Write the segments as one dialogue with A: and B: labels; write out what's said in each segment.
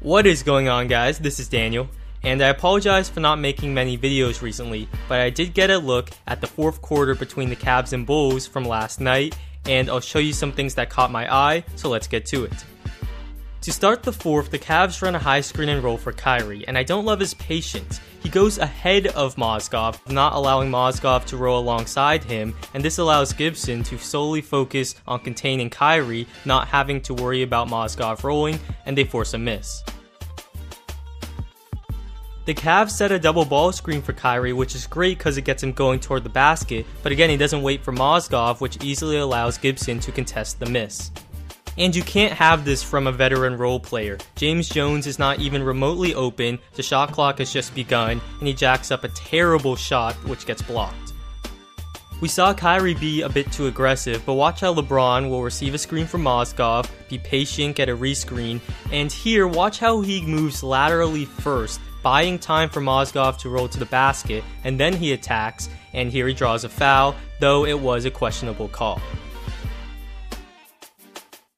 A: What is going on, guys? This is Daniel, and I apologize for not making many videos recently, but I did get a look at the fourth quarter between the Cavs and Bulls from last night, and I'll show you some things that caught my eye, so let's get to it. To start the fourth, the Cavs run a high screen and roll for Kyrie, and I don't love his patience. He goes ahead of Mozgov, not allowing Mozgov to roll alongside him, and this allows Gibson to solely focus on containing Kyrie, not having to worry about Mozgov rolling, and they force a miss. The Cavs set a double ball screen for Kyrie, which is great because it gets him going toward the basket, but again he doesn't wait for Mozgov, which easily allows Gibson to contest the miss. And you can't have this from a veteran role player. James Jones is not even remotely open, the shot clock has just begun, and he jacks up a terrible shot which gets blocked. We saw Kyrie be a bit too aggressive, but watch how LeBron will receive a screen from Mozgov, be patient, get a rescreen, and here watch how he moves laterally first, buying time for Mozgov to roll to the basket, and then he attacks, and here he draws a foul, though it was a questionable call.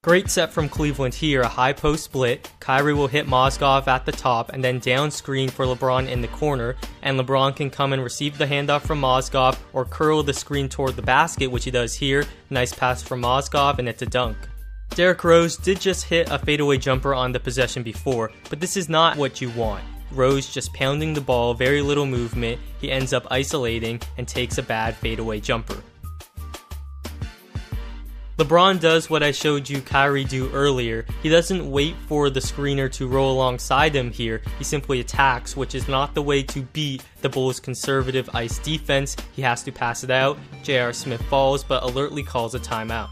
A: Great set from Cleveland here, a high post split. Kyrie will hit Mozgov at the top and then down screen for LeBron in the corner, and LeBron can come and receive the handoff from Mozgov or curl the screen toward the basket, which he does here. Nice pass from Mozgov and it's a dunk. Derrick Rose did just hit a fadeaway jumper on the possession before, but this is not what you want. Rose just pounding the ball, very little movement, he ends up isolating and takes a bad fadeaway jumper. LeBron does what I showed you Kyrie do earlier. He doesn't wait for the screener to roll alongside him here, he simply attacks, which is not the way to beat the Bulls' conservative ice defense. He has to pass it out, J.R. Smith falls but alertly calls a timeout.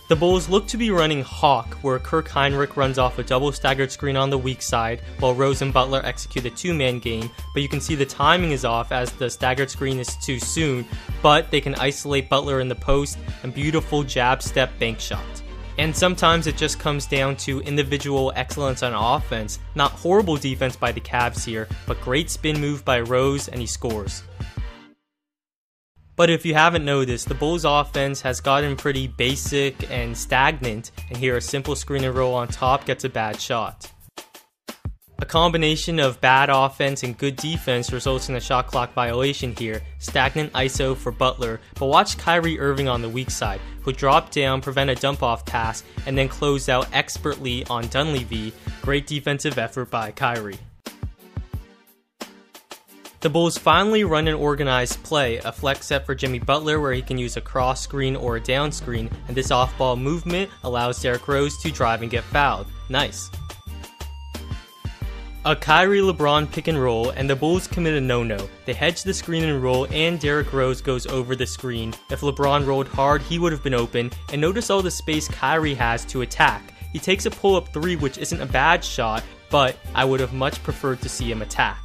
A: The Bulls look to be running Hawk, where Kirk Hinrich runs off a double staggered screen on the weak side, while Rose and Butler execute a two-man game, but you can see the timing is off as the staggered screen is too soon, but they can isolate Butler in the post and beautiful jab step bank shot. And sometimes it just comes down to individual excellence on offense, not horrible defense by the Cavs here, but great spin move by Rose and he scores. But if you haven't noticed, the Bulls offense has gotten pretty basic and stagnant, and here a simple screen and roll on top gets a bad shot. A combination of bad offense and good defense results in a shot clock violation here, stagnant ISO for Butler, but watch Kyrie Irving on the weak side, who drop down, prevent a dump off pass, and then close out expertly on Dunleavy. Great defensive effort by Kyrie. The Bulls finally run an organized play, a flex set for Jimmy Butler where he can use a cross screen or a down screen, and this off-ball movement allows Derrick Rose to drive and get fouled. Nice. A Kyrie LeBron pick and roll, and the Bulls commit a no-no. They hedge the screen and roll, and Derrick Rose goes over the screen. If LeBron rolled hard, he would have been open, and notice all the space Kyrie has to attack. He takes a pull-up three, which isn't a bad shot, but I would have much preferred to see him attack.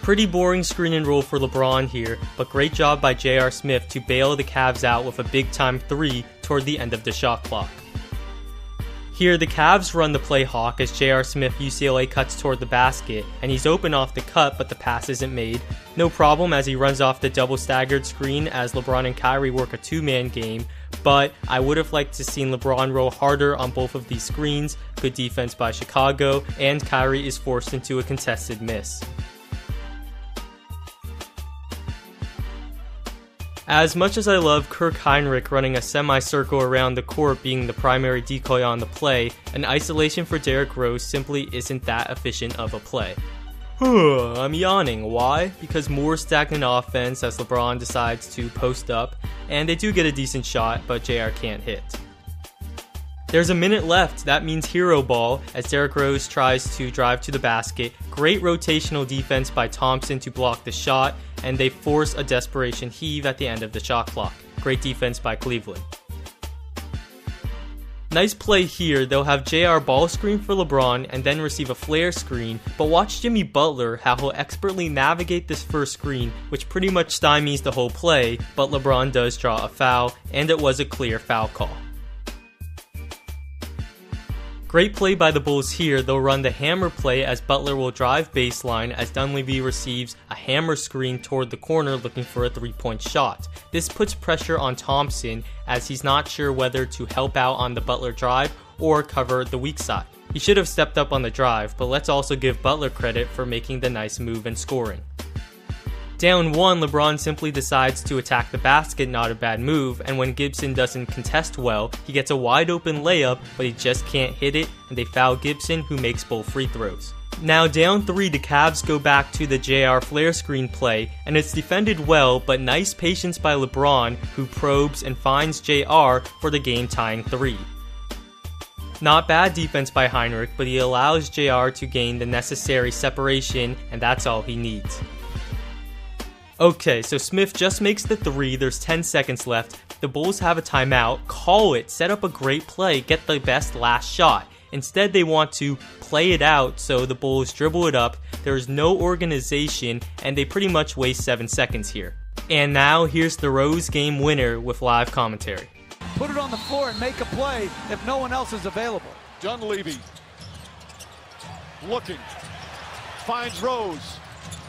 A: Pretty boring screen and roll for LeBron here, but great job by J.R. Smith to bail the Cavs out with a big-time three toward the end of the shot clock. Here, the Cavs run the play Hawk as J.R. Smith UCLA cuts toward the basket, and he's open off the cut, but the pass isn't made. No problem as he runs off the double staggered screen as LeBron and Kyrie work a two-man game, but I would have liked to seen LeBron roll harder on both of these screens. Good defense by Chicago, and Kyrie is forced into a contested miss. As much as I love Kirk Hinrich running a semicircle around the court being the primary decoy on the play, an isolation for Derrick Rose simply isn't that efficient of a play. I'm yawning. Why? Because more stagnant offense as LeBron decides to post up, and they do get a decent shot, but JR can't hit. There's a minute left, that means hero ball, as Derrick Rose tries to drive to the basket. Great rotational defense by Thompson to block the shot, and they force a desperation heave at the end of the shot clock. Great defense by Cleveland. Nice play here, they'll have JR ball screen for LeBron and then receive a flare screen, but watch Jimmy Butler how he'll expertly navigate this first screen, which pretty much stymies the whole play, but LeBron does draw a foul, and it was a clear foul call. Great play by the Bulls here. They'll run the hammer play as Butler will drive baseline as Dunleavy receives a hammer screen toward the corner looking for a 3-point shot. This puts pressure on Thompson as he's not sure whether to help out on the Butler drive or cover the weak side. He should have stepped up on the drive, but let's also give Butler credit for making the nice move and scoring. Down 1, LeBron simply decides to attack the basket, not a bad move, and when Gibson doesn't contest well, he gets a wide open layup, but he just can't hit it, and they foul Gibson, who makes both free throws. Now down 3, the Cavs go back to the JR flare screen play, and it's defended well, but nice patience by LeBron, who probes and finds JR for the game-tying 3. Not bad defense by Heinrich, but he allows JR to gain the necessary separation, and that's all he needs. Okay, so Smith just makes the 3, there's 10 seconds left, the Bulls have a timeout, call it, set up a great play, get the best last shot. Instead they want to play it out, so the Bulls dribble it up, there's no organization, and they pretty much waste 7 seconds here. And now here's the Rose game winner with live commentary.
B: Put it on the floor and make a play if no one else is available.
C: Dunleavy looking, finds Rose.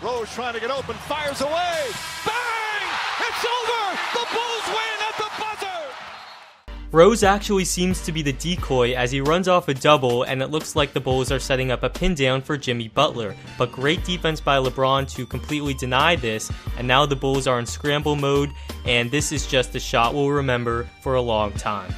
C: Rose trying to get open, fires away. Bang! It's over! The Bulls win at the buzzer!
A: Rose actually seems to be the decoy as he runs off a double, and it looks like the Bulls are setting up a pin down for Jimmy Butler, but great defense by LeBron to completely deny this, and now the Bulls are in scramble mode, and this is just a shot we'll remember for a long time.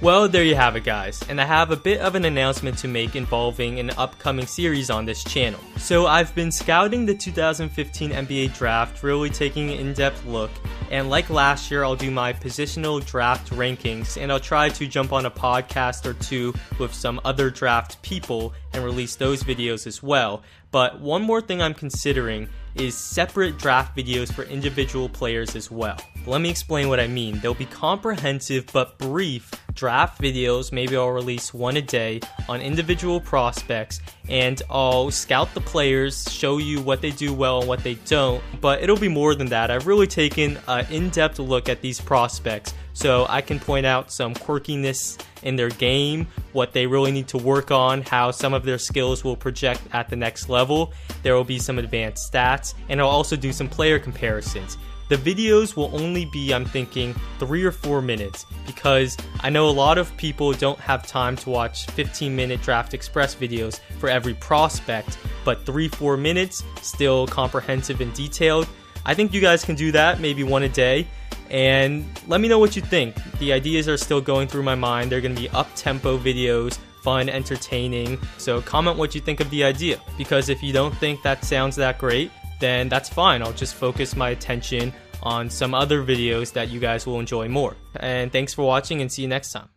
A: Well, there you have it guys, and I have a bit of an announcement to make involving an upcoming series on this channel. So I've been scouting the 2015 NBA draft, really taking an in-depth look, and like last year I'll do my positional draft rankings, and I'll try to jump on a podcast or two with some other draft people and release those videos as well. But one more thing I'm considering is separate draft videos for individual players as well. Let me explain what I mean. They'll be comprehensive but brief draft videos, maybe I'll release one a day on individual prospects, and I'll scout the players, show you what they do well and what they don't, but it'll be more than that. I've really taken an in-depth look at these prospects so I can point out some quirkiness in their game, what they really need to work on, how some of their skills will project at the next level. There will be some advanced stats, and I'll also do some player comparisons. The videos will only be, I'm thinking, 3 or 4 minutes, because I know a lot of people don't have time to watch 15-minute Draft Express videos for every prospect, but 3-4 minutes, still comprehensive and detailed. I think you guys can do that, maybe one a day, and let me know what you think. The ideas are still going through my mind. They're going to be up-tempo videos, fun, entertaining, so comment what you think of the idea, because if you don't think that sounds that great, then that's fine. I'll just focus my attention on some other videos that you guys will enjoy more. And thanks for watching, and see you next time.